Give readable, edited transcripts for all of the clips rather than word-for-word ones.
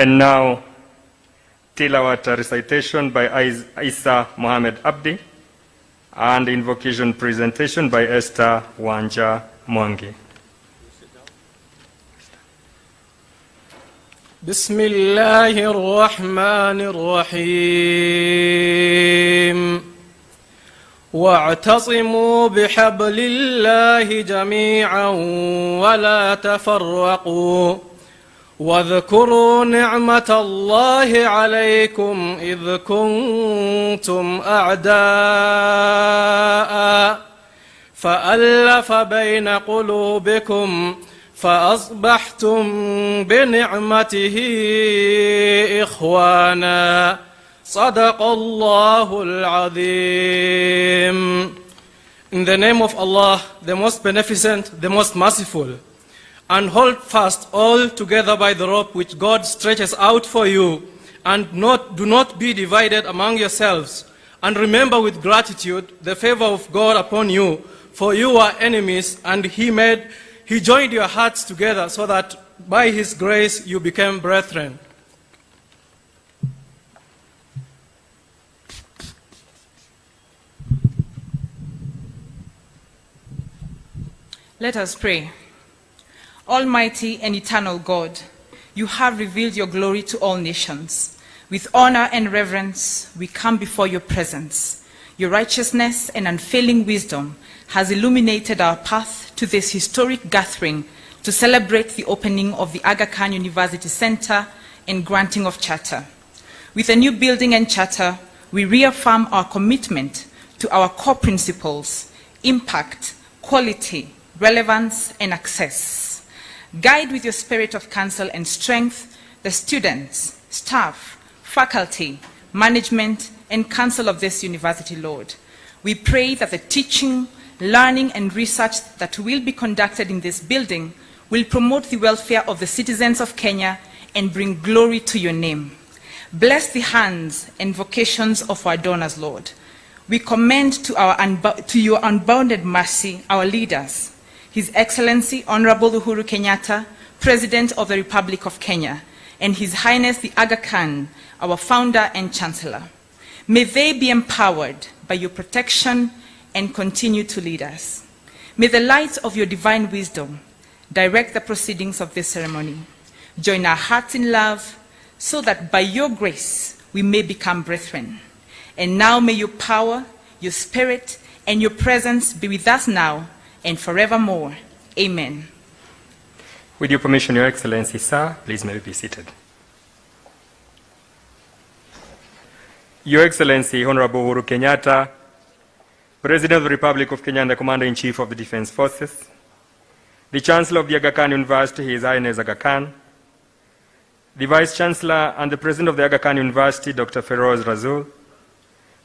And now, tilawat recitation by Isa Mohammed Abdi and invocation presentation by Esther Wanja Mwangi. بسم الله الرحمن الرحيم واعتصموا بحبل الله جميعا ولا تفرقوا واذكروا نعمة الله عليكم إذ كنتم أعداء فألف بين قلوبكم فأصبحتم بنعمته إخوانا صدق الله العظيم. In the name of Allah, the most beneficent, the most merciful, and hold fast all together by the rope which God stretches out for you, and do not be divided among yourselves, and remember with gratitude the favor of God upon you, for you were enemies, and He joined your hearts together so that by His grace you became brethren. Let us pray. Almighty and eternal God, you have revealed your glory to all nations. With honor and reverence, we come before your presence. Your righteousness and unfailing wisdom has illuminated our path to this historic gathering to celebrate the opening of the Aga Khan University Center and granting of charter. With a new building and charter, we reaffirm our commitment to our core principles: impact, quality, relevance, and access. Guide with your spirit of counsel and strength the students, staff, faculty, management, and council of this university, Lord. We pray that the teaching, learning, and research that will be conducted in this building will promote the welfare of the citizens of Kenya and bring glory to your name. Bless the hands and vocations of our donors, Lord. We commend to your unbounded mercy our leaders, His Excellency Honorable Uhuru Kenyatta, President of the Republic of Kenya, and His Highness the Aga Khan, our founder and chancellor. May they be empowered by your protection and continue to lead us. May the light of your divine wisdom direct the proceedings of this ceremony. Join our hearts in love so that by your grace we may become brethren. And now may your power, your spirit, and your presence be with us now and forevermore. Amen. With your permission, Your Excellency, sir, please may we be seated. Your Excellency, Honorable Uhuru Kenyatta, President of the Republic of Kenya and the Commander-in-Chief of the Defense Forces, the Chancellor of the Aga Khan University, His Highness Aga Khan, the Vice Chancellor and the President of the Aga Khan University, Dr. Feroz Rasool,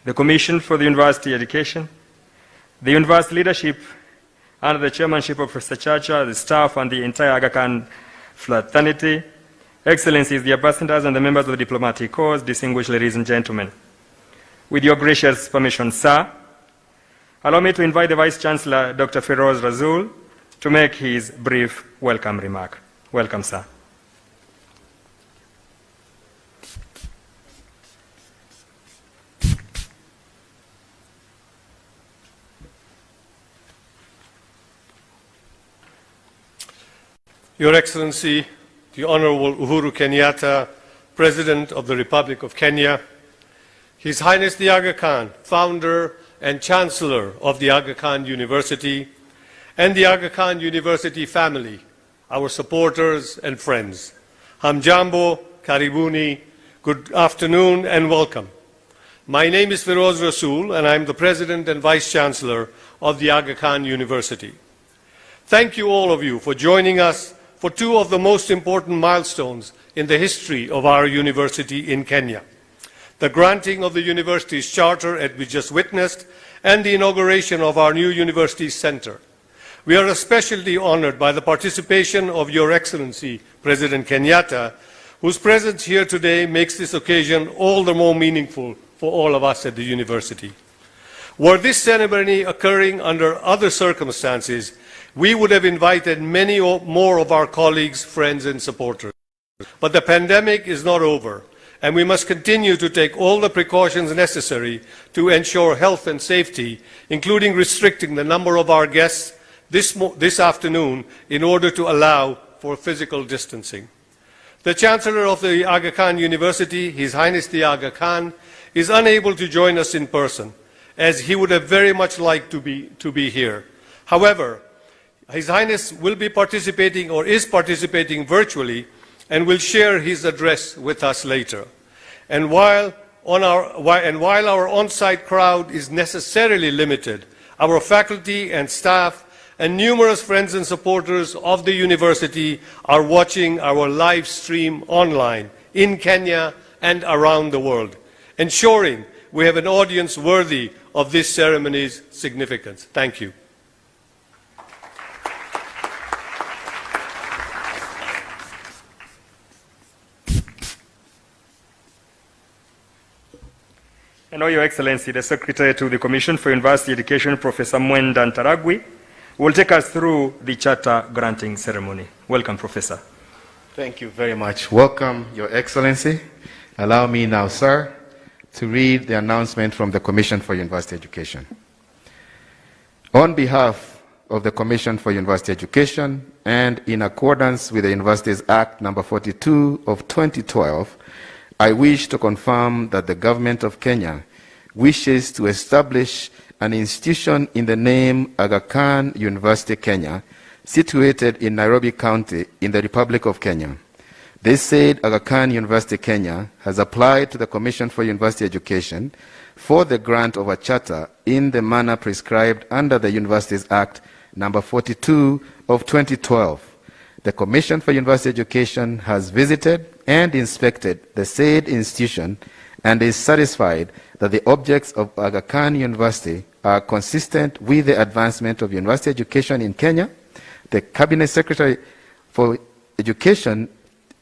the Commission for the University Education, the university leadership under the chairmanship of Professor Chacha, the staff and the entire Aga Khan fraternity, Excellencies, the ambassadors and the members of the diplomatic corps, distinguished ladies and gentlemen. With your gracious permission, sir, allow me to invite the Vice Chancellor, Dr. Feroz Rasool, to make his brief welcome remark. Welcome, sir. Your Excellency, the Honorable Uhuru Kenyatta, President of the Republic of Kenya, His Highness the Aga Khan, founder and Chancellor of the Aga Khan University, and the Aga Khan University family, our supporters and friends. Hamjambo, Karibuni, good afternoon and welcome. My name is Feroz Rasool and I'm the President and Vice Chancellor of the Aga Khan University. Thank you all of you for joining us for two of the most important milestones in the history of our university in Kenya: the granting of the university's charter, as we just witnessed, and the inauguration of our new university center. We are especially honored by the participation of Your Excellency, President Kenyatta, whose presence here today makes this occasion all the more meaningful for all of us at the university. Were this ceremony occurring under other circumstances, we would have invited many more of our colleagues, friends, and supporters. But the pandemic is not over, and we must continue to take all the precautions necessary to ensure health and safety, including restricting the number of our guests this afternoon in order to allow for physical distancing. The Chancellor of the Aga Khan University, His Highness the Aga Khan, is unable to join us in person, as he would have very much liked to be here. However, His Highness will be participating or is participating virtually and will share his address with us later. And while our on-site crowd is necessarily limited, our faculty and staff and numerous friends and supporters of the university are watching our live stream online in Kenya and around the world, ensuring we have an audience worthy of this ceremony's significance. Thank you. And now, Your Excellency, the Secretary to the Commission for University Education, Professor Mwenda Ntaragwi, will take us through the charter granting ceremony. Welcome, Professor. Thank you very much. Welcome, Your Excellency. Allow me now, sir, to read the announcement from the Commission for University Education. On behalf of the Commission for University Education and in accordance with the Universities Act No. 42 of 2012, I wish to confirm that the Government of Kenya wishes to establish an institution in the name Aga Khan University, Kenya, situated in Nairobi County in the Republic of Kenya. This said Aga Khan University, Kenya, has applied to the Commission for University Education for the grant of a charter in the manner prescribed under the Universities Act No. 42 of 2012. The Commission for University Education has visited and inspected the said institution and is satisfied that the objects of Aga Khan University are consistent with the advancement of university education in Kenya. The Cabinet Secretary for Education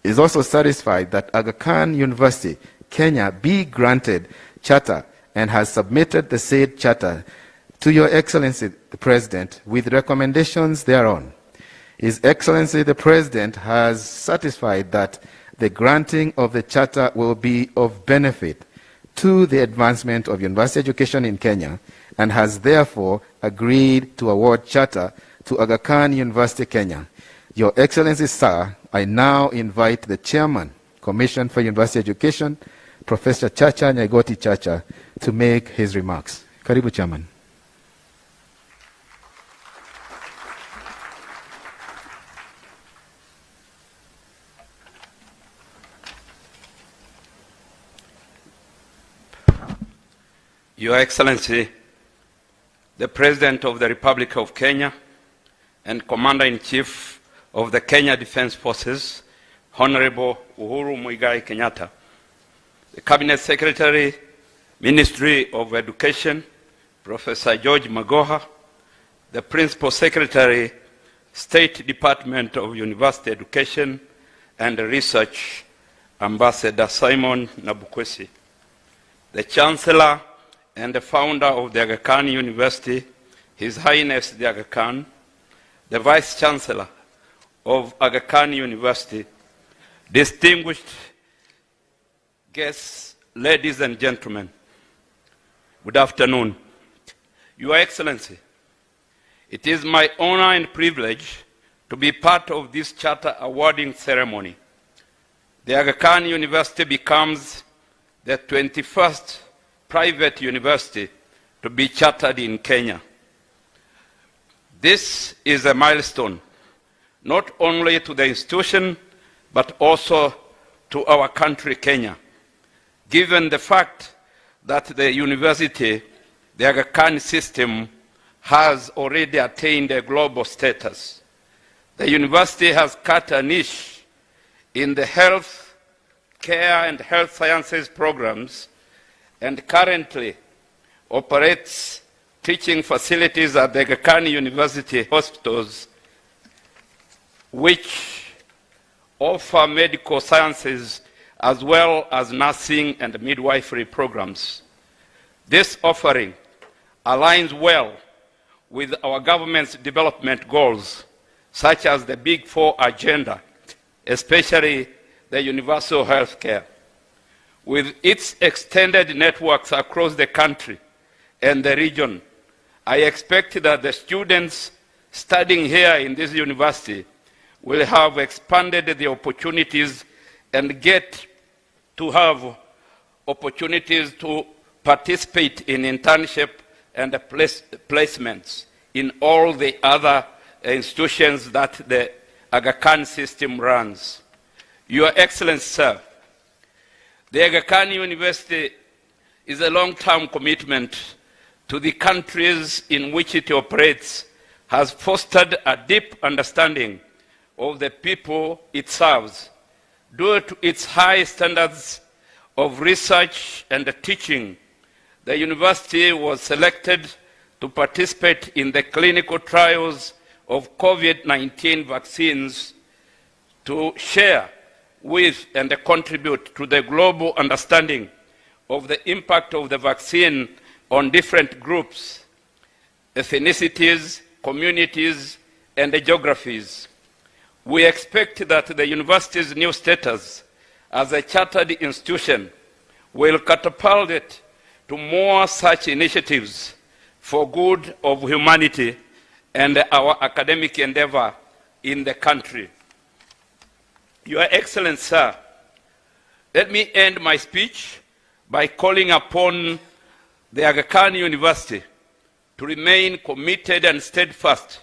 is also satisfied that Aga Khan University, Kenya, be granted charter and has submitted the said charter to Your Excellency the President with recommendations thereon. His Excellency the President has certified that the granting of the charter will be of benefit to the advancement of university education in Kenya and has therefore agreed to award charter to Aga Khan University, Kenya. Your Excellency, sir, I now invite the Chairman, Commission for University Education, Professor Chacha Nyaigoti Chacha, to make his remarks. Karibu, Chairman. Your Excellency, the President of the Republic of Kenya and Commander-in-Chief of the Kenya Defense Forces, Honorable Uhuru Muigai Kenyatta, the Cabinet Secretary, Ministry of Education, Professor George Magoha, the Principal Secretary, State Department of University Education and Research, Ambassador Simon Nabukwesi, the Chancellor and the founder of the Aga Khan University, His Highness the Aga Khan, the Vice Chancellor of Aga Khan University, distinguished guests, ladies and gentlemen, good afternoon. Your Excellency, it is my honor and privilege to be part of this charter awarding ceremony. The Aga Khan University becomes the 21st private university to be chartered in Kenya. This is a milestone, not only to the institution, but also to our country, Kenya, given the fact that the university, the Aga Khan system, has already attained a global status. The university has cut a niche in the health care and health sciences programs and currently operates teaching facilities at the Aga Khan University hospitals, which offer medical sciences as well as nursing and midwifery programs. This offering aligns well with our government's development goals, such as the Big Four agenda, especially the universal health care. With its extended networks across the country and the region, I expect that the students studying here in this university will have expanded the opportunities and get to have opportunities to participate in internship and placements in all the other institutions that the Aga Khan system runs. Your Excellency, sir, the Aga Khan University is a long-term commitment to the countries in which it operates, has fostered a deep understanding of the people it serves. Due to its high standards of research and teaching, the university was selected to participate in the clinical trials of COVID-19 vaccines to share with and contribute to the global understanding of the impact of the vaccine on different groups, ethnicities, communities, and geographies. We expect that the university's new status as a chartered institution will catapult it to more such initiatives for good of humanity and our academic endeavor in the country. Your Excellency, sir, let me end my speech by calling upon the Aga Khan University to remain committed and steadfast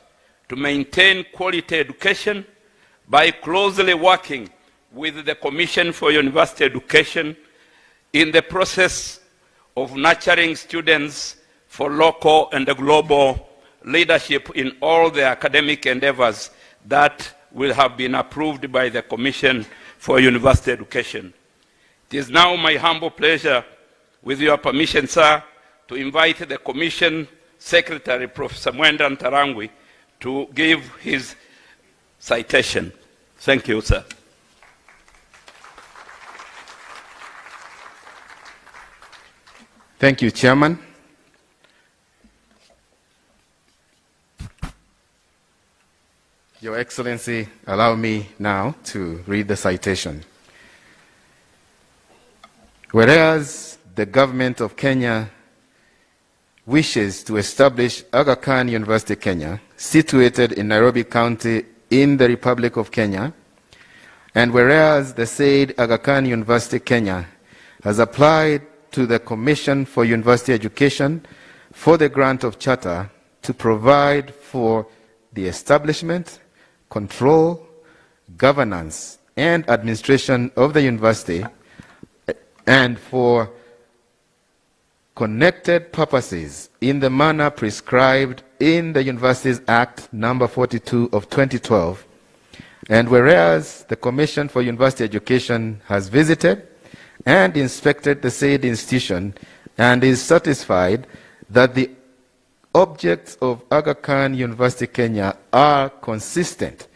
to maintain quality education by closely working with the Commission for University Education in the process of nurturing students for local and global leadership in all the academic endeavors that will have been approved by the Commission for University Education. It is now my humble pleasure, with your permission, sir, to invite the Commission Secretary, Professor Mwenda Ntarangwi, to give his citation. Thank you, sir. Thank you, Chairman. Your Excellency, allow me now to read the citation. Whereas the government of Kenya wishes to establish Aga Khan University, Kenya, situated in Nairobi County in the Republic of Kenya, and whereas the said Aga Khan University, Kenya, has applied to the Commission for University Education for the grant of charter to provide for the establishment, control, governance, and administration of the university, and for connected purposes in the manner prescribed in the Universities Act number 42 of 2012. And whereas the Commission for University Education has visited and inspected the said institution and is satisfied that the objects of Aga Khan University, Kenya are consistent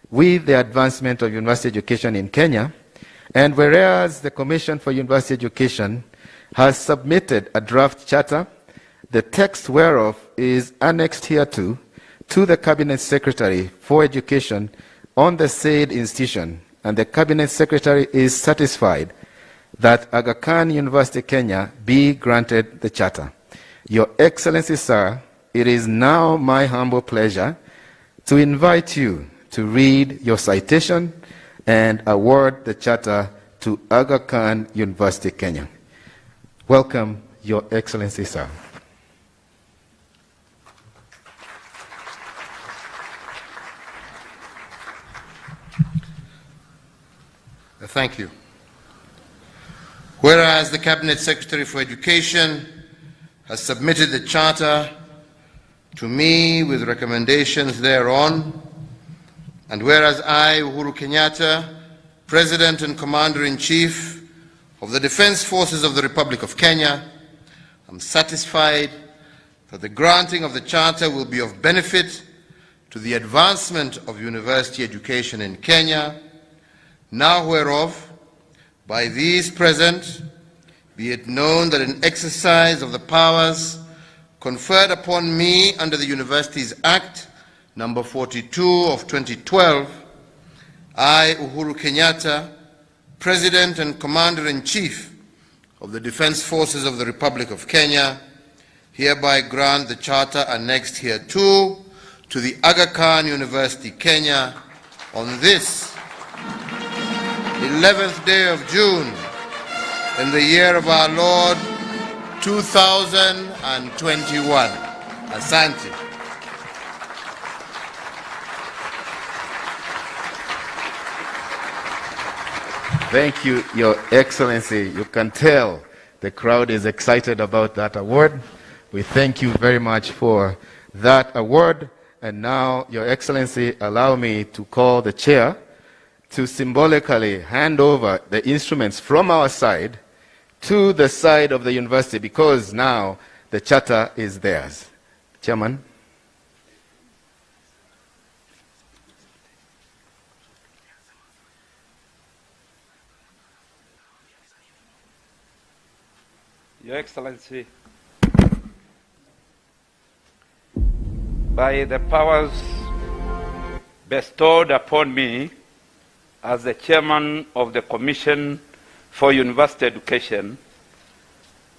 with the advancement of university education in Kenya, and whereas the Commission for University Education has submitted a draft charter, the text whereof is annexed hereto to the Cabinet Secretary for Education on the said institution, and the Cabinet Secretary is satisfied that Aga Khan University, Kenya be granted the charter. Your Excellency, sir, it is now my humble pleasure to invite you to read your citation and award the charter to Aga Khan University, Kenya. Welcome, Your Excellency, sir. Thank you. Whereas the Cabinet Secretary for Education has submitted the charter to me with recommendations thereon, and whereas I, Uhuru Kenyatta, President and Commander-in-Chief of the Defense Forces of the Republic of Kenya, am satisfied that the granting of the charter will be of benefit to the advancement of university education in Kenya. Now whereof, by these present, be it known that in exercise of the powers conferred upon me under the Universities Act number 42 of 2012, I, Uhuru Kenyatta, President and Commander-in-Chief of the Defense Forces of the Republic of Kenya, hereby grant the charter annexed hereto to the Aga Khan University, Kenya, on this 11th day of June in the year of our Lord 2021. Asante. Thank you, Your Excellency. You can tell the crowd is excited about that award. We thank you very much for that award. And now, Your Excellency, allow me to call the chair to symbolically hand over the instruments from our side to the side of the university, because now the charter is theirs. Chairman. Your Excellency, by the powers bestowed upon me as the chairman of the Commission for University Education,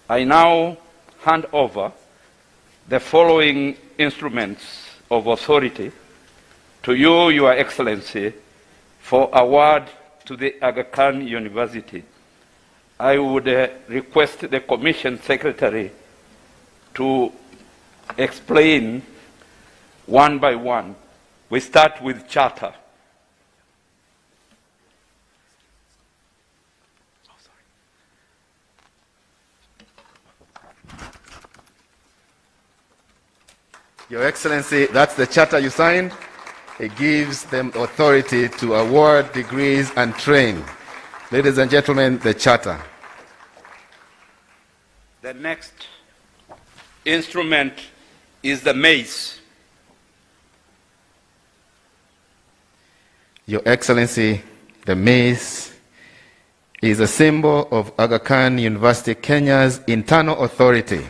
I now hand over the following instruments of authority to you, Your Excellency, for award to the Aga Khan University. I would request the Commission Secretary to explain one by one. We start with charter. Your Excellency, that's the charter you signed. It gives them authority to award degrees and train. Ladies and gentlemen, the charter. The next instrument is the mace. Your Excellency, the mace is a symbol of Aga Khan University, Kenya's internal authority.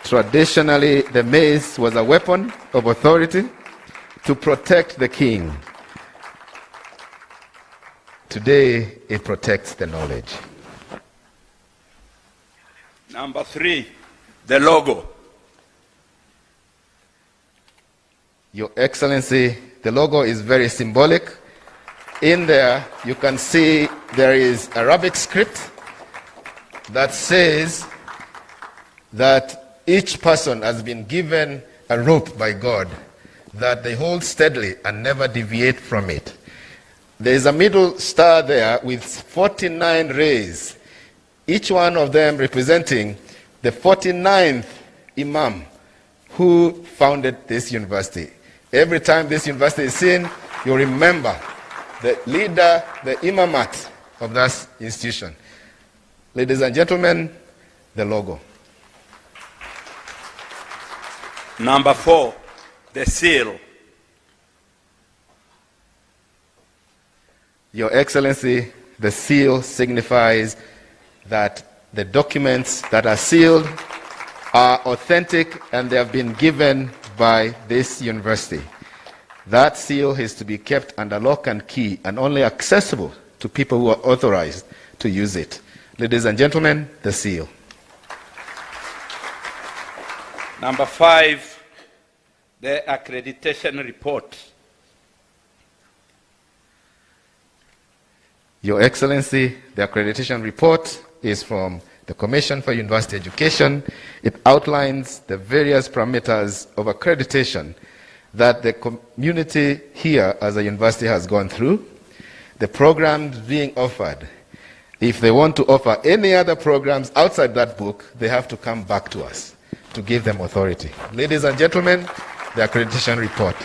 Traditionally, the mace was a weapon of authority to protect the king. Today, it protects the knowledge. Number 3, the logo. Your Excellency, the logo is very symbolic. In there, you can see there is Arabic script that says that each person has been given a rope by God that they hold steadily and never deviate from it. There is a middle star there with 49 rays, each one of them representing the 49th Imam who founded this university. Every time this university is seen, you remember the leader, the imamat of that institution. Ladies and gentlemen, the logo. Number 4, the seal. Your Excellency, the seal signifies that the documents that are sealed are authentic and they have been given by this university. That seal is to be kept under lock and key and only accessible to people who are authorized to use it. Ladies and gentlemen, the seal. Number 5, the accreditation report. Your Excellency, the accreditation report is from the Commission for University Education. It outlines the various parameters of accreditation that the community here as a university has gone through, the programs being offered. If they want to offer any other programs outside that book, they have to come back to us to give them authority. Ladies and gentlemen, the accreditation report.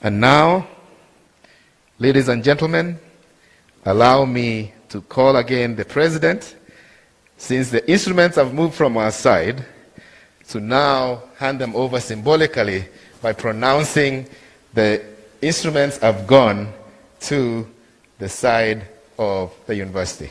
And now, ladies and gentlemen, allow me to call again the President, since the instruments have moved from our side, to now hand them over symbolically by pronouncing the instruments have gone to the side of the university.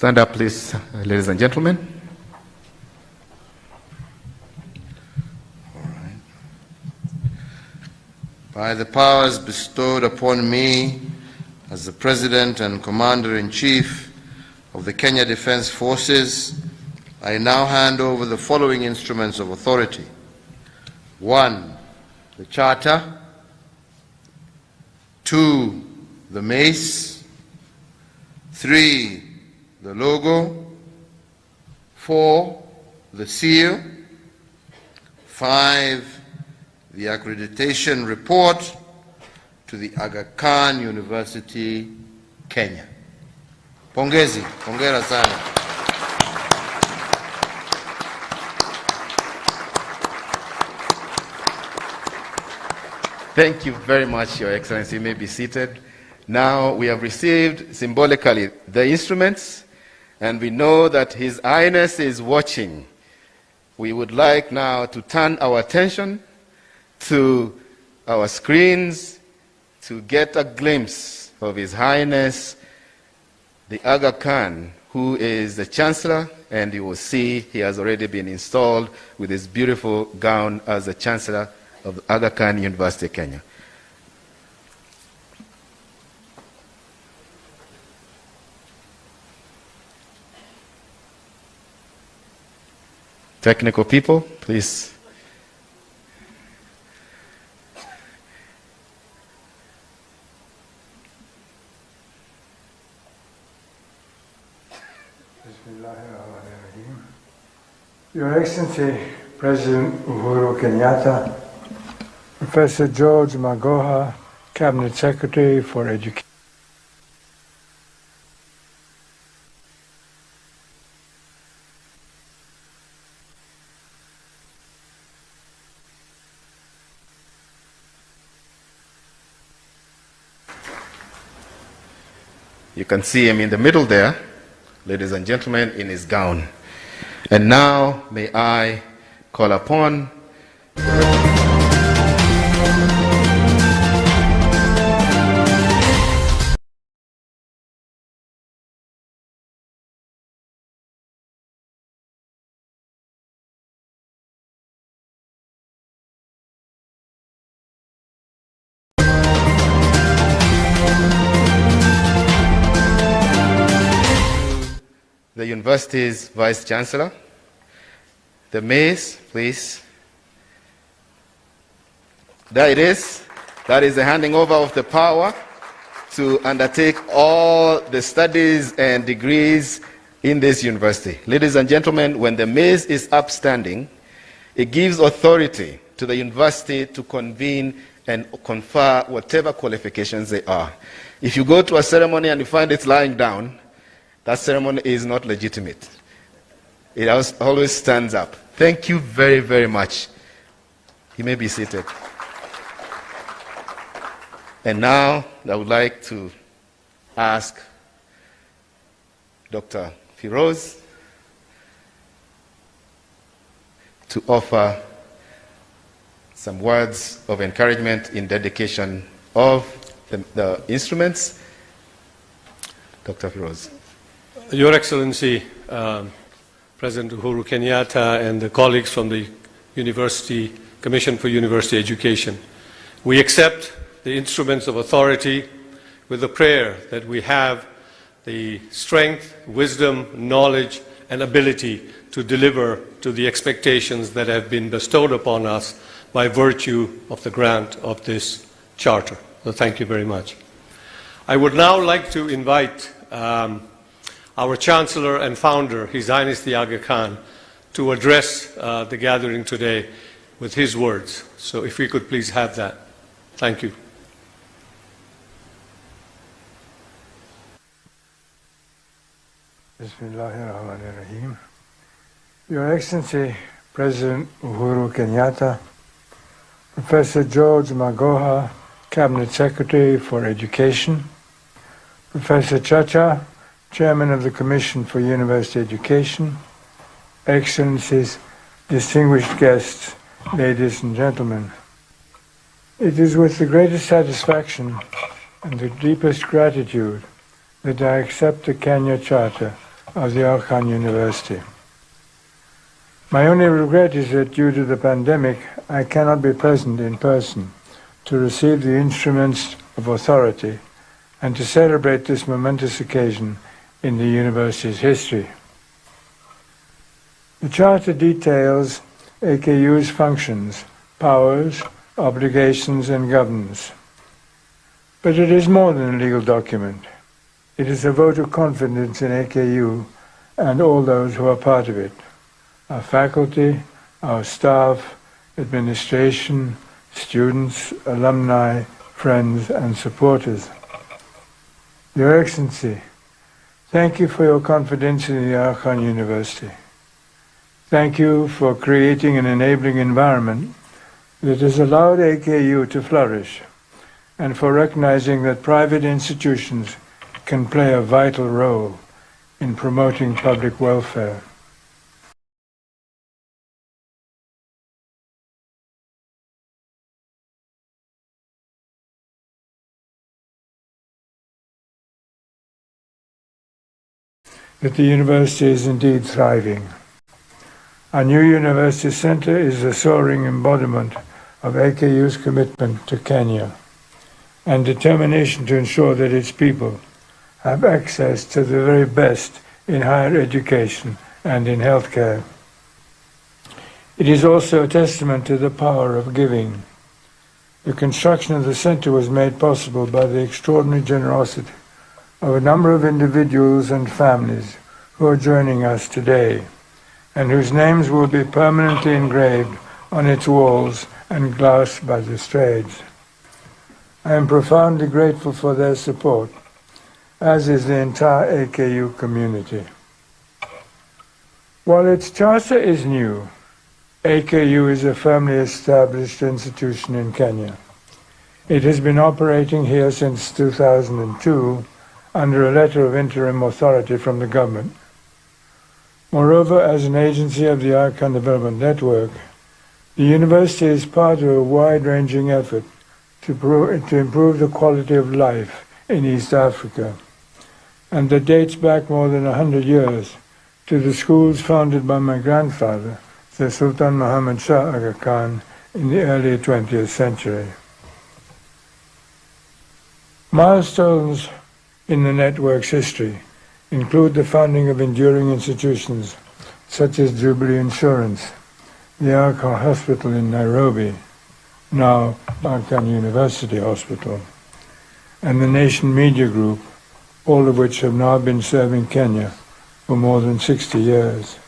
Stand up, please, ladies and gentlemen. By the powers bestowed upon me as the President and Commander-in-Chief of the Kenya Defence Forces, I now hand over the following instruments of authority. 1, the Charter. 2, the mace. 3, the logo. 4, the seal. 5, the accreditation report to the Aga Khan University, Kenya. Pongezi, hongera sana. Thank you very much, Your Excellency. You may be seated. Now we have received symbolically the instruments, and we know that His Highness is watching. We would like now to turn our attention to our screens to get a glimpse of His Highness, the Aga Khan, who is the Chancellor, and you will see he has already been installed with his beautiful gown as the Chancellor of Aga Khan University, Kenya. Technical people, please. Your Excellency, President Uhuru Kenyatta, Professor George Magoha, Cabinet Secretary for Education. You can see him in the middle there, ladies and gentlemen, in his gown. And now may I call upon the university's Vice Chancellor. The mace, please. There it is. That is the handing over of the power to undertake all the studies and degrees in this university. Ladies and gentlemen, when the mace is upstanding, it gives authority to the university to convene and confer whatever qualifications they are. If you go to a ceremony and you find it lying down, that ceremony is not legitimate. It always stands up. Thank you very, very much. You may be seated. And now I would like to ask Dr. Firoz to offer some words of encouragement in dedication of the instruments. Dr. Firoz. Your Excellency, President Uhuru Kenyatta and the colleagues from the University Commission for University Education, we accept the instruments of authority with the prayer that we have the strength, wisdom, knowledge, and ability to deliver to the expectations that have been bestowed upon us by virtue of the grant of this charter. So thank you very much. I would now like to invite our Chancellor and Founder, His Highness the Aga Khan, to address the gathering today with his words. So if we could please have that. Thank you. Bismillahirrahmanirrahim. Your Excellency, President Uhuru Kenyatta, Professor George Magoha, Cabinet Secretary for Education, Professor Chacha, Chairman of the Commission for University Education, Excellencies, distinguished guests, ladies and gentlemen. It is with the greatest satisfaction and the deepest gratitude that I accept the Kenya Charter of the Aga Khan University. My only regret is that due to the pandemic, I cannot be present in person to receive the instruments of authority and to celebrate this momentous occasion in the university's history. The Charter details AKU's functions, powers, obligations and governance. But it is more than a legal document. It is a vote of confidence in AKU and all those who are part of it, our faculty, our staff, administration, students, alumni, friends and supporters. Your Excellency, thank you for your confidence in the Aga Khan University. Thank you for creating an enabling environment that has allowed AKU to flourish and for recognizing that private institutions can play a vital role in promoting public welfare. That the university is indeed thriving. Our new university center is a soaring embodiment of AKU's commitment to Kenya and determination to ensure that its people have access to the very best in higher education and in healthcare. It is also a testament to the power of giving. The construction of the center was made possible by the extraordinary generosity of a number of individuals and families who are joining us today, and whose names will be permanently engraved on its walls and glass balustrades. I am profoundly grateful for their support, as is the entire AKU community. While its charter is new, AKU is a firmly established institution in Kenya. It has been operating here since 2002 under a letter of interim authority from the government. Moreover, as an agency of the Aga Khan Development Network, the university is part of a wide-ranging effort to improve the quality of life in East Africa, and that dates back more than 100 years to the schools founded by my grandfather, Sir Sultan Muhammad Shah Aga Khan, in the early 20th century. Milestones in the network's history include the founding of enduring institutions such as Jubilee Insurance, the Aga Khan Hospital in Nairobi, now Aga Khan University Hospital, and the Nation Media Group, all of which have now been serving Kenya for more than 60 years.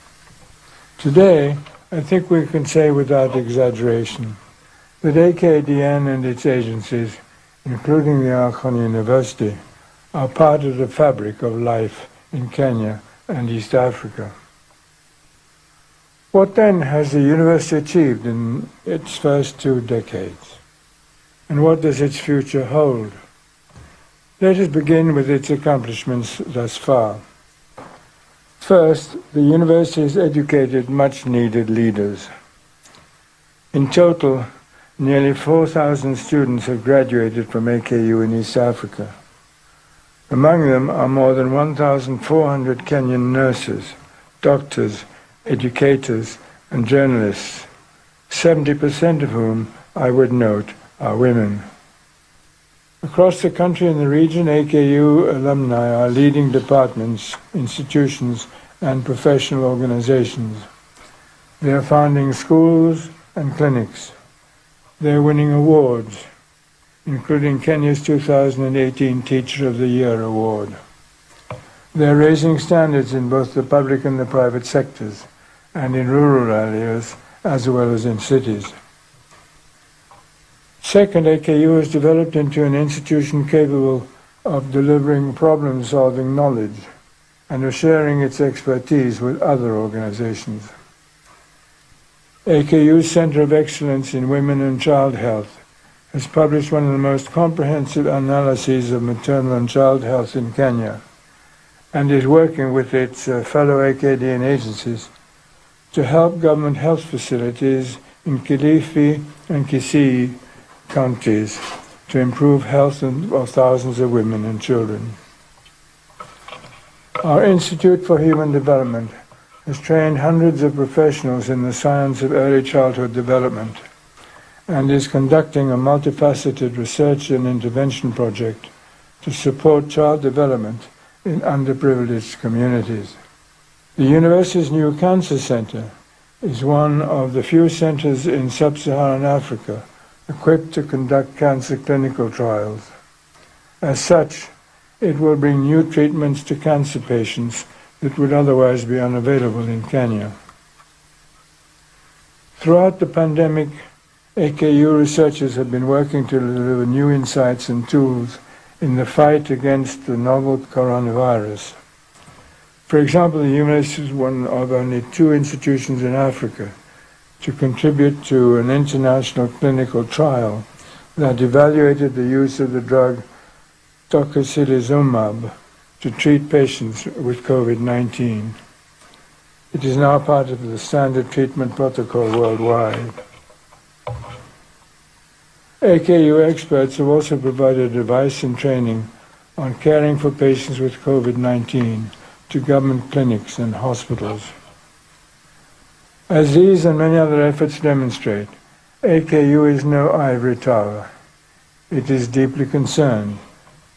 Today, I think we can say without exaggeration that AKDN and its agencies, including the Aga Khan University, are part of the fabric of life in Kenya and East Africa. What then has the university achieved in its first 2 decades? And what does its future hold? Let us begin with its accomplishments thus far. First, the university has educated much-needed leaders. In total, nearly 4,000 students have graduated from AKU in East Africa. Among them are more than 1,400 Kenyan nurses, doctors, educators, and journalists, 70% of whom, I would note, are women. Across the country and the region, AKU alumni are leading departments, institutions, and professional organizations. They are founding schools and clinics. They are winning awards, including Kenya's 2018 Teacher of the Year Award. They are raising standards in both the public and the private sectors, and in rural areas, as well as in cities. Second, AKU has developed into an institution capable of delivering problem-solving knowledge and of sharing its expertise with other organizations. AKU's Center of Excellence in Women and Child Health has published one of the most comprehensive analyses of maternal and child health in Kenya, and is working with its fellow AKDN agencies to help government health facilities in Kilifi and Kisii counties to improve health of thousands of women and children. Our Institute for Human Development has trained hundreds of professionals in the science of early childhood development and is conducting a multifaceted research and intervention project to support child development in underprivileged communities. The university's new Cancer Center is one of the few centers in sub-Saharan Africa equipped to conduct cancer clinical trials. As such, it will bring new treatments to cancer patients that would otherwise be unavailable in Kenya. Throughout the pandemic, AKU researchers have been working to deliver new insights and tools in the fight against the novel coronavirus. For example, the university is one of only 2 institutions in Africa to contribute to an international clinical trial that evaluated the use of the drug tocilizumab to treat patients with COVID-19. It is now part of the standard treatment protocol worldwide. AKU experts have also provided advice and training on caring for patients with COVID-19 to government clinics and hospitals. As these and many other efforts demonstrate, AKU is no ivory tower. It is deeply concerned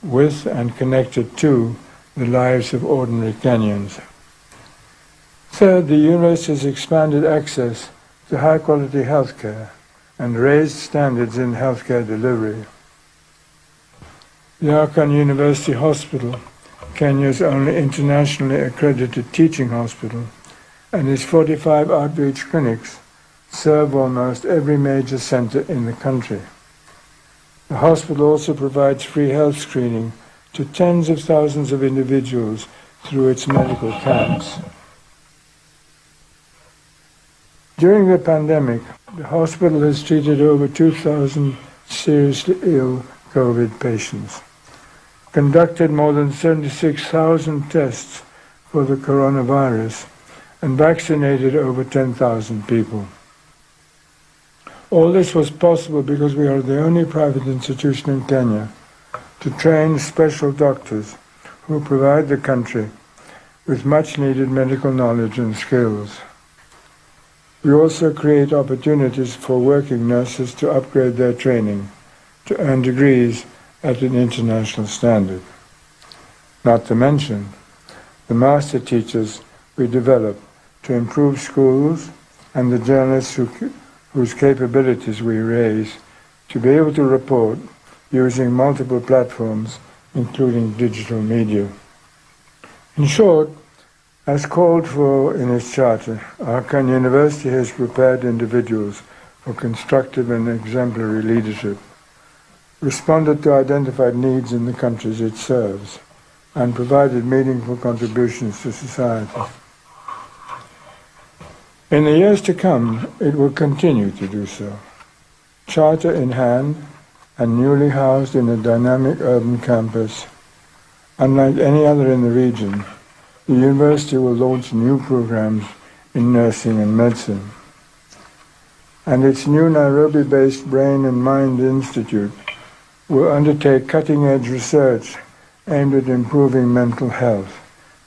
with and connected to the lives of ordinary Kenyans. Third, the university has expanded access to high-quality healthcare and raised standards in healthcare delivery. The Arkan University Hospital, Kenya's only internationally accredited teaching hospital, and its 45 outreach clinics serve almost every major center in the country. The hospital also provides free health screening to tens of thousands of individuals through its medical camps. During the pandemic, the hospital has treated over 2,000 seriously ill COVID patients, conducted more than 76,000 tests for the coronavirus, and vaccinated over 10,000 people. All this was possible because we are the only private institution in Kenya to train special doctors who provide the country with much-needed medical knowledge and skills. We also create opportunities for working nurses to upgrade their training to earn degrees at an international standard. Not to mention the master teachers we develop to improve schools and the journalists whose capabilities we raise to be able to report using multiple platforms, including digital media. In short, as called for in its charter, Arkan University has prepared individuals for constructive and exemplary leadership, responded to identified needs in the countries it serves, and provided meaningful contributions to society. In the years to come, it will continue to do so. Charter in hand and newly housed in a dynamic urban campus, unlike any other in the region, the university will launch new programs in nursing and medicine. And its new Nairobi-based Brain and Mind Institute will undertake cutting-edge research aimed at improving mental health,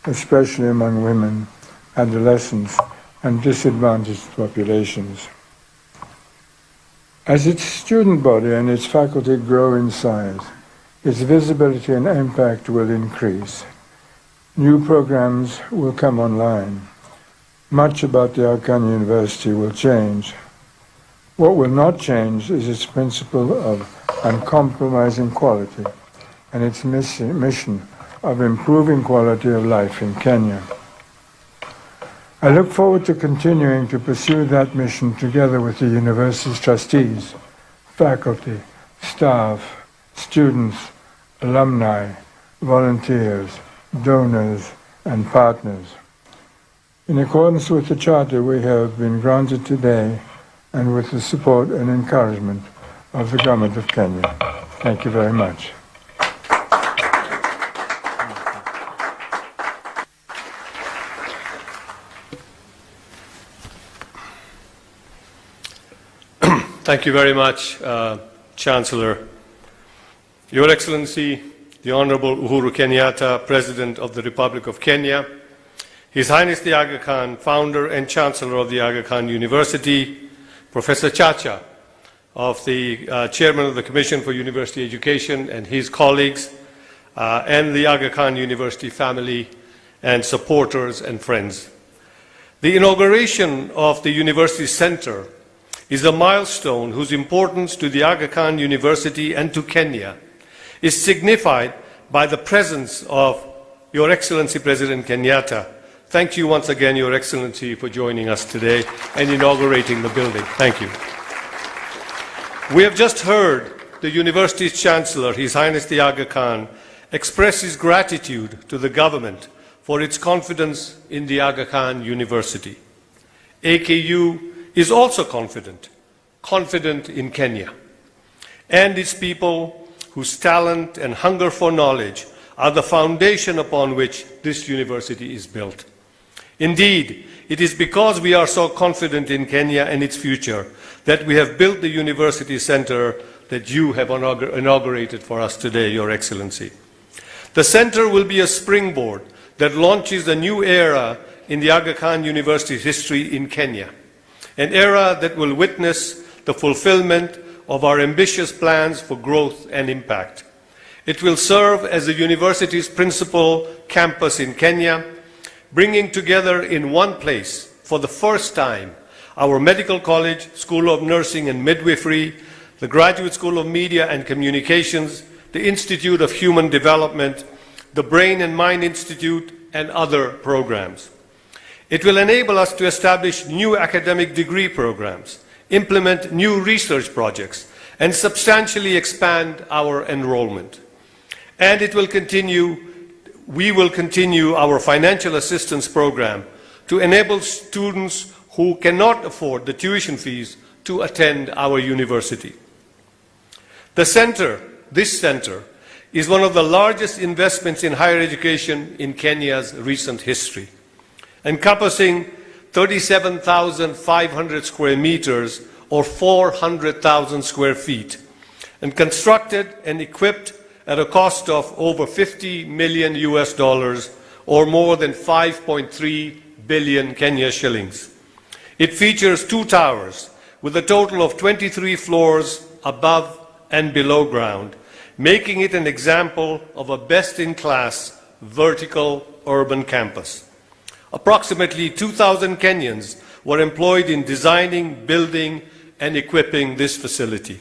especially among women, adolescents, and disadvantaged populations. As its student body and its faculty grow in size, its visibility and impact will increase. New programs will come online. Much about the Arkan University will change. What will not change is its principle of uncompromising quality and its mission of improving quality of life in Kenya. I look forward to continuing to pursue that mission together with the university's trustees, faculty, staff, students, alumni, volunteers, donors, and partners. In accordance with the charter we have been granted today and with the support and encouragement of the Government of Kenya. Thank you very much. Thank you very much, Chancellor. Your Excellency, the Honorable Uhuru Kenyatta, President of the Republic of Kenya, His Highness the Aga Khan, Founder and Chancellor of the Aga Khan University, Professor Chacha, of the Chairman of the Commission for University Education and his colleagues, and the Aga Khan University family and supporters and friends. The inauguration of the University Center is a milestone whose importance to the Aga Khan University and to Kenya is signified by the presence of Your Excellency President Kenyatta. Thank you once again, Your Excellency, for joining us today and inaugurating the building. Thank you. We have just heard the university's Chancellor, His Highness the Aga Khan, express his gratitude to the government for its confidence in the Aga Khan University. AKU is also confident in Kenya and its people whose talent and hunger for knowledge are the foundation upon which this university is built. Indeed, it is because we are so confident in Kenya and its future that we have built the University Center that you have inaugurated for us today, Your Excellency. The center will be a springboard that launches a new era in the Aga Khan University's history in Kenya, an era that will witness the fulfillment of our ambitious plans for growth and impact. It will serve as the university's principal campus in Kenya, bringing together in one place, for the first time, our Medical College, School of Nursing and Midwifery, the Graduate School of Media and Communications, the Institute of Human Development, the Brain and Mind Institute, and other programs. It will enable us to establish new academic degree programs, implement new research projects, and substantially expand our enrollment. And we will continue our financial assistance program to enable students who cannot afford the tuition fees to attend our university. This center, is one of the largest investments in higher education in Kenya's recent history, encompassing 37,500 square meters or 400,000 square feet, and constructed and equipped at a cost of over $50 million or more than 5.3 billion Kenya shillings. It features 2 towers with a total of 23 floors above and below ground, making it an example of a best-in-class vertical urban campus. Approximately 2,000 Kenyans were employed in designing, building, and equipping this facility.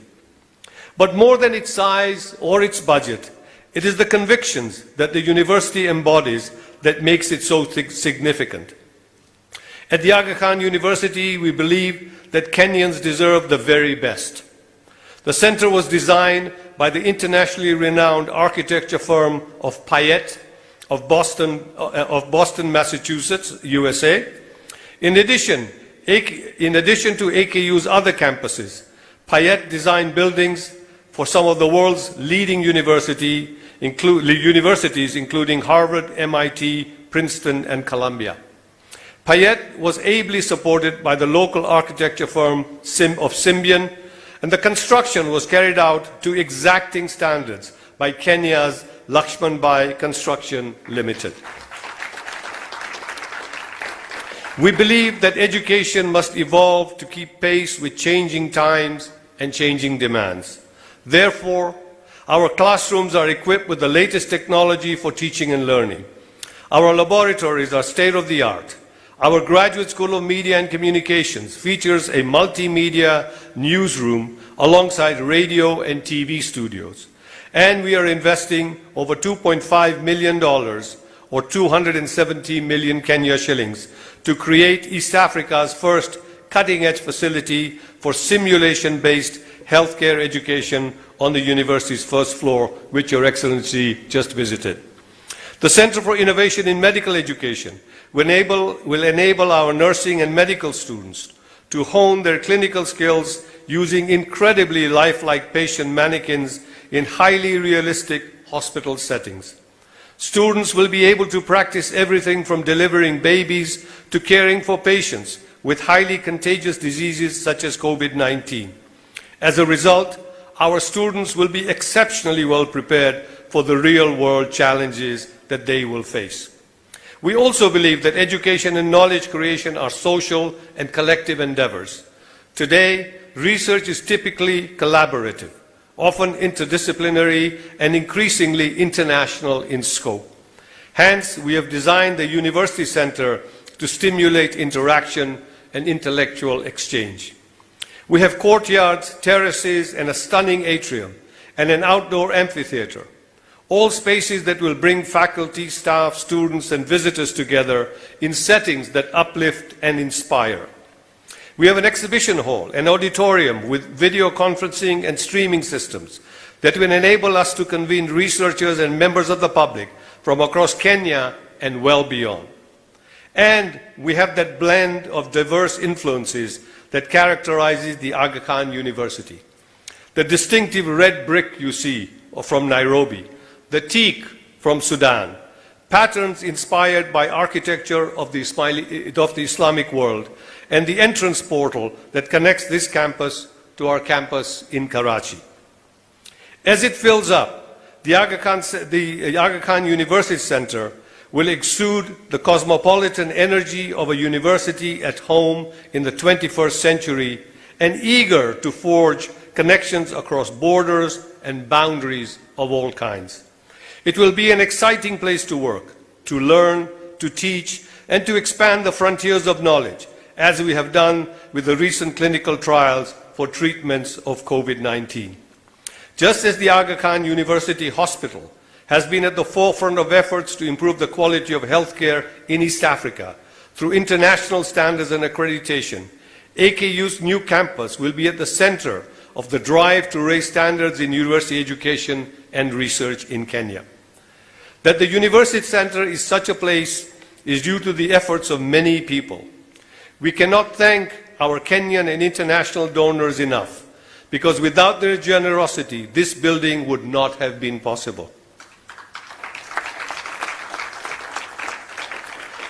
But more than its size or its budget, it is the convictions that the university embodies that makes it so significant. At the Aga Khan University, we believe that Kenyans deserve the very best. The center was designed by the internationally renowned architecture firm of Payette of Boston, Massachusetts, USA. In addition to AKU's other campuses, Payette designed buildings for some of the world's leading universities, including Harvard, MIT, Princeton, and Columbia. Payette was ably supported by the local architecture firm of Symbian, and the construction was carried out to exacting standards by Kenya's Lakshman Bai Construction Limited. We believe that education must evolve to keep pace with changing times and changing demands. Therefore, our classrooms are equipped with the latest technology for teaching and learning. Our laboratories are state-of-the-art. Our Graduate School of Media and Communications features a multimedia newsroom alongside radio and TV studios. And we are investing over $2.5 million, or 270 million Kenya shillings, to create East Africa's first cutting-edge facility for simulation-based healthcare education on the university's first floor, which Your Excellency just visited. The Center for Innovation in Medical Education will enable our nursing and medical students to hone their clinical skills using incredibly lifelike patient mannequins in highly realistic hospital settings. Students will be able to practice everything from delivering babies to caring for patients with highly contagious diseases such as COVID-19. As a result, our students will be exceptionally well prepared for the real-world challenges that they will face. We also believe that education and knowledge creation are social and collective endeavors. Today, research is typically collaborative, often interdisciplinary and increasingly international in scope. Hence, we have designed the University Center to stimulate interaction and intellectual exchange. We have courtyards, terraces, and a stunning atrium, and an outdoor amphitheater, all spaces that will bring faculty, staff, students, and visitors together in settings that uplift and inspire. We have an exhibition hall, an auditorium with video conferencing and streaming systems that will enable us to convene researchers and members of the public from across Kenya and well beyond. And we have that blend of diverse influences that characterizes the Aga Khan University. The distinctive red brick you see from Nairobi, the teak from Sudan, patterns inspired by architecture of the Islamic world, and the entrance portal that connects this campus to our campus in Karachi. As it fills up, the Aga Khan University Center will exude the cosmopolitan energy of a university at home in the 21st century and eager to forge connections across borders and boundaries of all kinds. It will be an exciting place to work, to learn, to teach, and to expand the frontiers of knowledge, as we have done with the recent clinical trials for treatments of COVID-19. Just as the Aga Khan University Hospital has been at the forefront of efforts to improve the quality of healthcare in East Africa through international standards and accreditation, AKU's new campus will be at the center of the drive to raise standards in university education and research in Kenya. That the University Center is such a place is due to the efforts of many people. We cannot thank our Kenyan and international donors enough, because without their generosity, this building would not have been possible.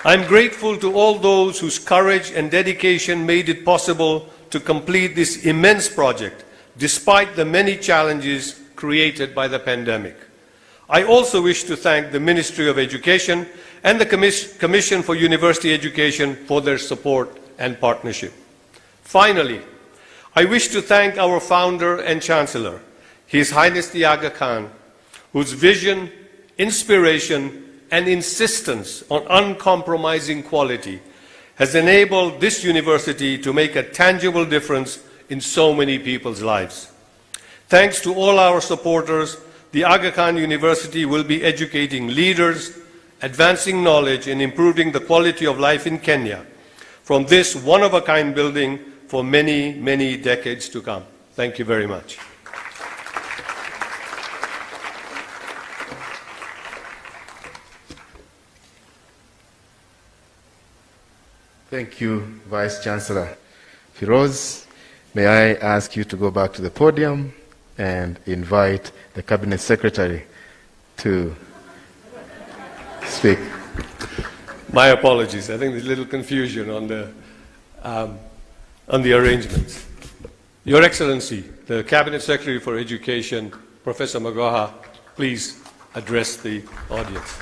I'm grateful to all those whose courage and dedication made it possible to complete this immense project, despite the many challenges created by the pandemic. I also wish to thank the Ministry of Education and the Commission for University Education for their support and partnership. Finally, I wish to thank our founder and chancellor, His Highness the Aga Khan, whose vision, inspiration, and insistence on uncompromising quality has enabled this university to make a tangible difference in so many people's lives. Thanks to all our supporters, the Aga Khan University will be educating leaders, advancing knowledge, and improving the quality of life in Kenya from this one-of-a-kind building for many, many decades to come. Thank you very much. Thank you, Vice Chancellor Firoz. May I ask you to go back to the podium and invite the Cabinet Secretary to speak. My apologies. I think there's a little confusion on the arrangements. Your Excellency, the Cabinet Secretary for Education, Professor Magoha, please address the audience.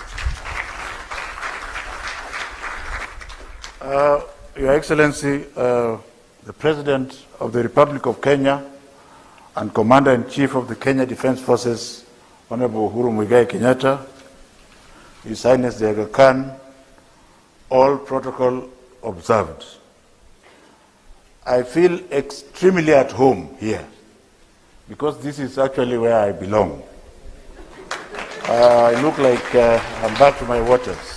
Your Excellency, the President of the Republic of Kenya and Commander-in-Chief of the Kenya Defense Forces, Honorable Uhuru Muigai Kenyatta, His Highness the Aga Khan, all protocol observed. I feel extremely at home here because this is actually where I belong. I look like I'm back to my waters.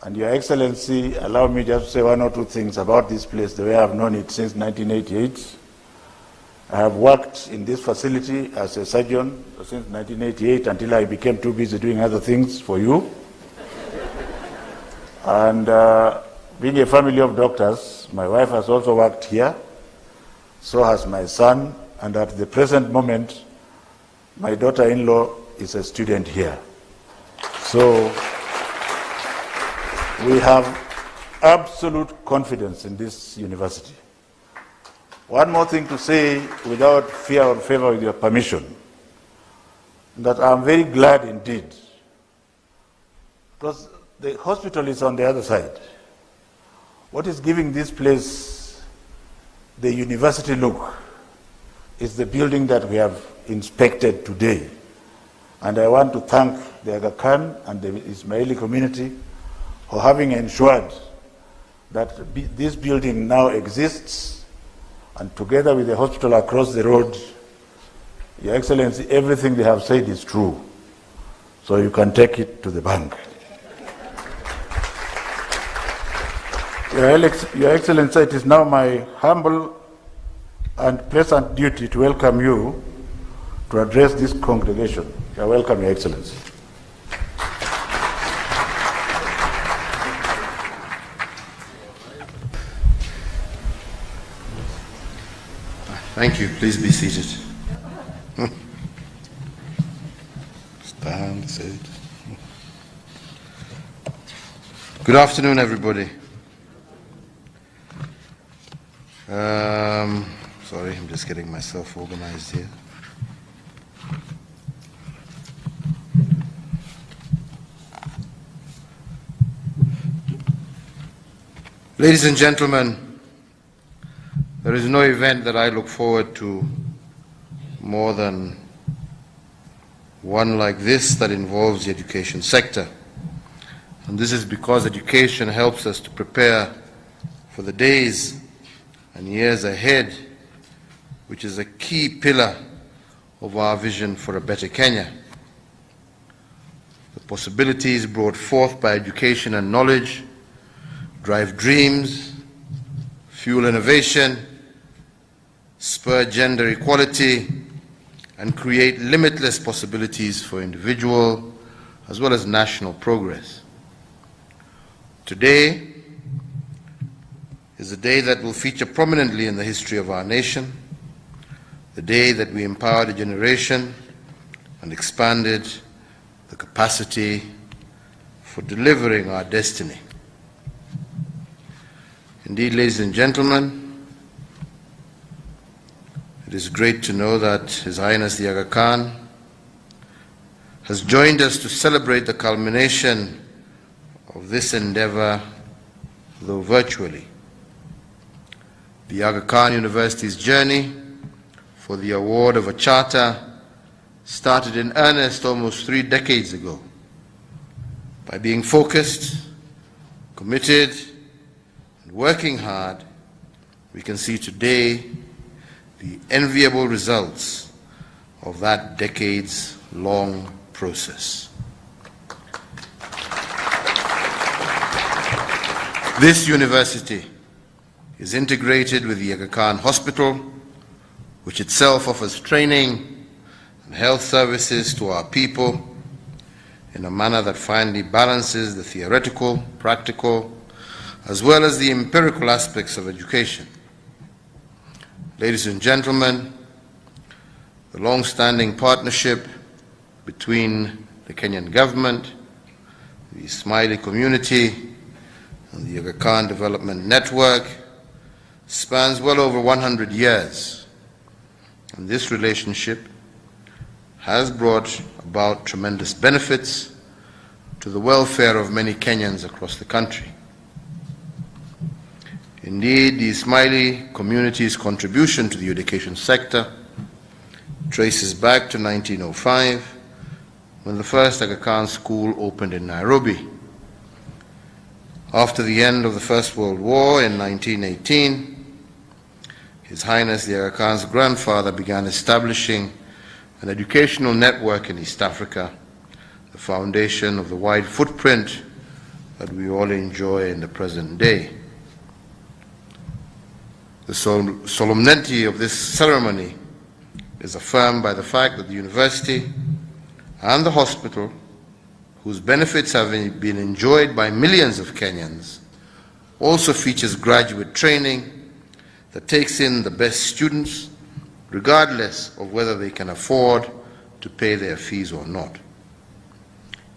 And Your Excellency, allow me just to say one or two things about this place, the way I've known it since 1988. I have worked in this facility as a surgeon since 1988 until I became too busy doing other things for you. And being a family of doctors, my wife has also worked here, so has my son, and at the present moment, my daughter-in-law is a student here. So we have absolute confidence in this university. One more thing to say, without fear or favor, with your permission. that I'm very glad indeed, because the hospital is on the other side. What is giving this place the university look is the building that we have inspected today. And I want to thank the Aga Khan and the Ismaili community for having ensured that this building now exists, and together with the hospital across the road, Your Excellency, everything they have said is true. So you can take it to the bank. Your Excellency, it is now my humble and pleasant duty to welcome you to address this congregation. You are welcome, Your Excellency. Thank you. Please be seated. Stand, sit. Good afternoon, everybody. Sorry, I'm just getting myself organized here. Ladies and gentlemen, there is no event that I look forward to more than one like this that involves the education sector. And this is because education helps us to prepare for the days and years ahead, which is a key pillar of our vision for a better Kenya. The possibilities brought forth by education and knowledge drive dreams, fuel innovation, spur gender equality, and create limitless possibilities for individual as well as national progress. Today is a day that will feature prominently in the history of our nation, the day that we empowered a generation and expanded the capacity for delivering our destiny. Indeed, ladies and gentlemen, it is great to know that His Highness the Aga Khan has joined us to celebrate the culmination of this endeavor, though virtually. The Aga Khan University's journey for the award of a charter started in earnest almost 3 decades ago. By being focused, committed, and working hard, we can see today the enviable results of that decades-long process. This university is integrated with the Aga Khan Hospital, which itself offers training and health services to our people in a manner that finely balances the theoretical, practical, as well as the empirical aspects of education. Ladies and gentlemen, the long-standing partnership between the Kenyan government, the Ismaili community, and the Aga Khan Development Network spans well over 100 years. And this relationship has brought about tremendous benefits to the welfare of many Kenyans across the country. Indeed, the Ismaili community's contribution to the education sector traces back to 1905, when the first Aga Khan school opened in Nairobi. After the end of the First World War in 1918, His Highness the Aga Khan's grandfather began establishing an educational network in East Africa, the foundation of the wide footprint that we all enjoy in the present day. The solemnity of this ceremony is affirmed by the fact that the university and the hospital, whose benefits have been enjoyed by millions of Kenyans, also features graduate training that takes in the best students, regardless of whether they can afford to pay their fees or not.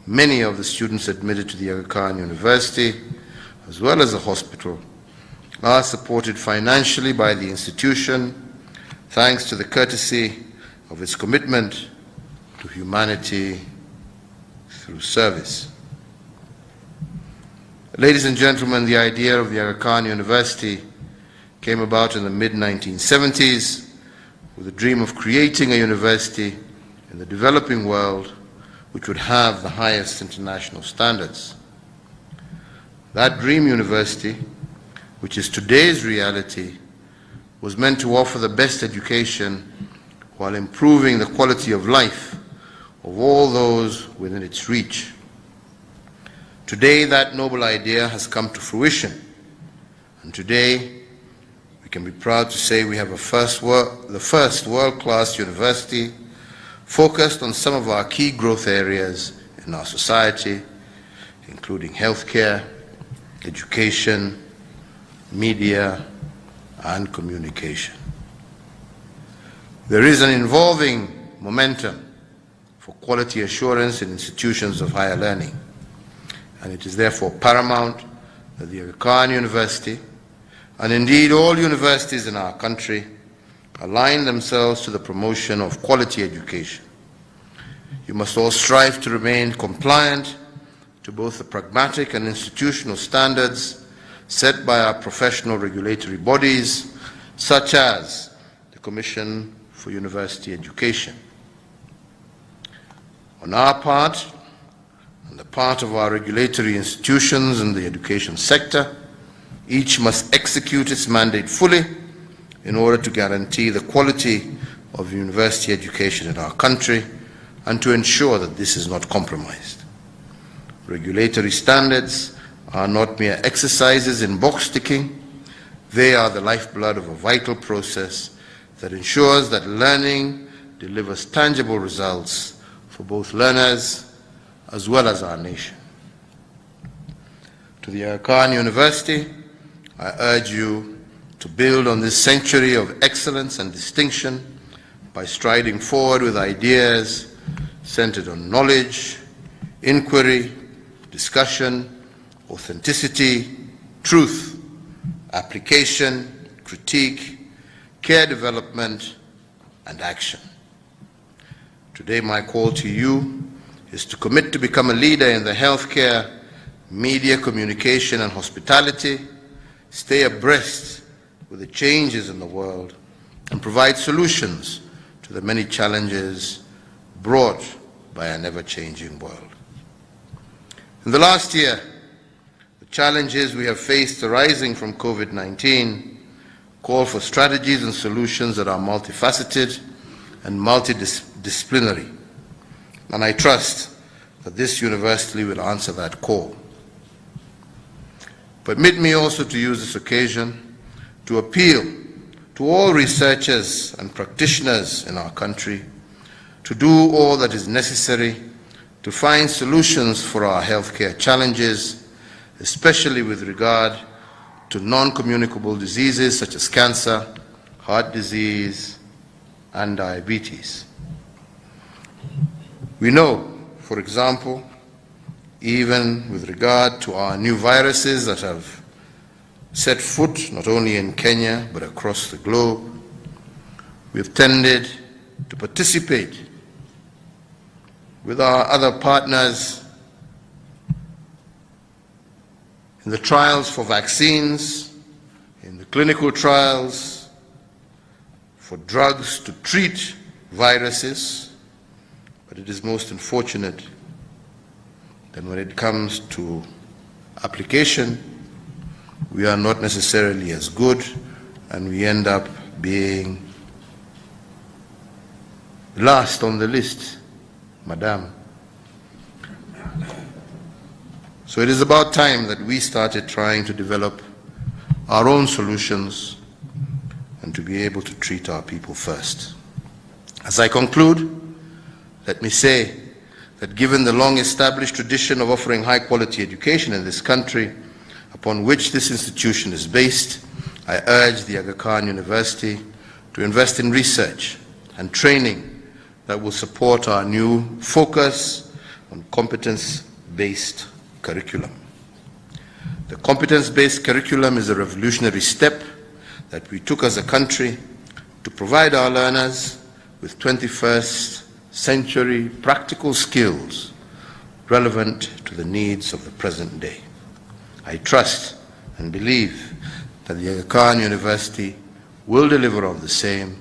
Many of the students admitted to the Aga Khan University, as well as the hospital, are supported financially by the institution, thanks to the courtesy of its commitment to humanity through service. Ladies and gentlemen, the idea of the Aga Khan University came about in the mid-1970s with the dream of creating a university in the developing world which would have the highest international standards. That dream university, which is today's reality, was meant to offer the best education while improving the quality of life of all those within its reach. Today, that noble idea has come to fruition, and today we can be proud to say we have the first world-class university focused on some of our key growth areas in our society, including healthcare, education, media, and communication. There is an evolving momentum for quality assurance in institutions of higher learning, and it is therefore paramount that the Aga Khan University, and indeed all universities in our country, align themselves to the promotion of quality education. You must all strive to remain compliant to both the pragmatic and institutional standards set by our professional regulatory bodies, such as the Commission for University Education. On our part, and the part of our regulatory institutions in the education sector, each must execute its mandate fully in order to guarantee the quality of university education in our country and to ensure that this is not compromised. Regulatory standards are not mere exercises in box ticking. They are the lifeblood of a vital process that ensures that learning delivers tangible results for both learners as well as our nation. To the Aga Khan University, I urge you to build on this century of excellence and distinction by striding forward with ideas centered on knowledge, inquiry, discussion, authenticity, truth, application, critique, care development, and action. Today my call to you is to commit to become a leader in the healthcare, media, communication, and hospitality, stay abreast with the changes in the world, and provide solutions to the many challenges brought by an ever-changing world. In the last year, the challenges we have faced arising from COVID-19 call for strategies and solutions that are multifaceted and multidisciplinary, and I trust that this university will answer that call. Permit me also to use this occasion to appeal to all researchers and practitioners in our country to do all that is necessary to find solutions for our healthcare challenges, especially with regard to non-communicable diseases such as cancer, heart disease, and diabetes. We know, for example, even with regard to our new viruses that have set foot not only in Kenya but across the globe, we have tended to participate with our other partners in the trials for vaccines, in the clinical trials for drugs to treat viruses, but it is most unfortunate that when it comes to application, we are not necessarily as good, and we end up being last on the list, Madam. So it is about time that we started trying to develop our own solutions and to be able to treat our people first. As I conclude, let me say that given the long-established tradition of offering high-quality education in this country, upon which this institution is based, I urge the Aga Khan University to invest in research and training that will support our new focus on competence-based curriculum. The competence-based curriculum is a revolutionary step that we took as a country to provide our learners with 21st 21st-century practical skills relevant to the needs of the present day. I trust and believe that the Aga Khan University will deliver on the same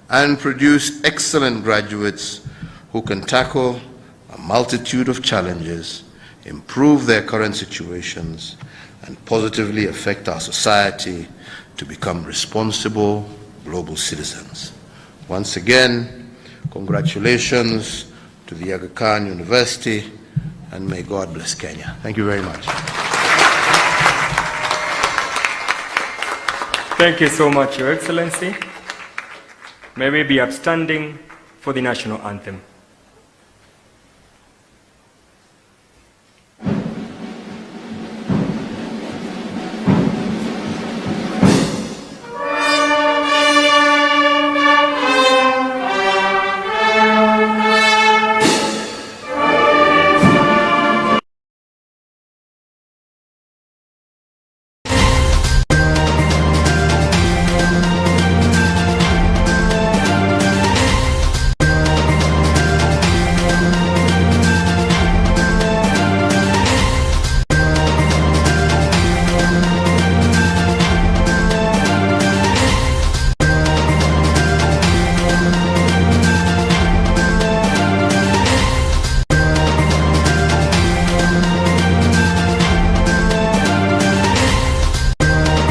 and produce excellent graduates who can tackle a multitude of challenges, improve their current situations, and positively affect our society to become responsible global citizens. Once again, congratulations to the Aga Khan University, and may God bless Kenya. Thank you very much. Thank you so much, Your Excellency. May we be upstanding for the national anthem.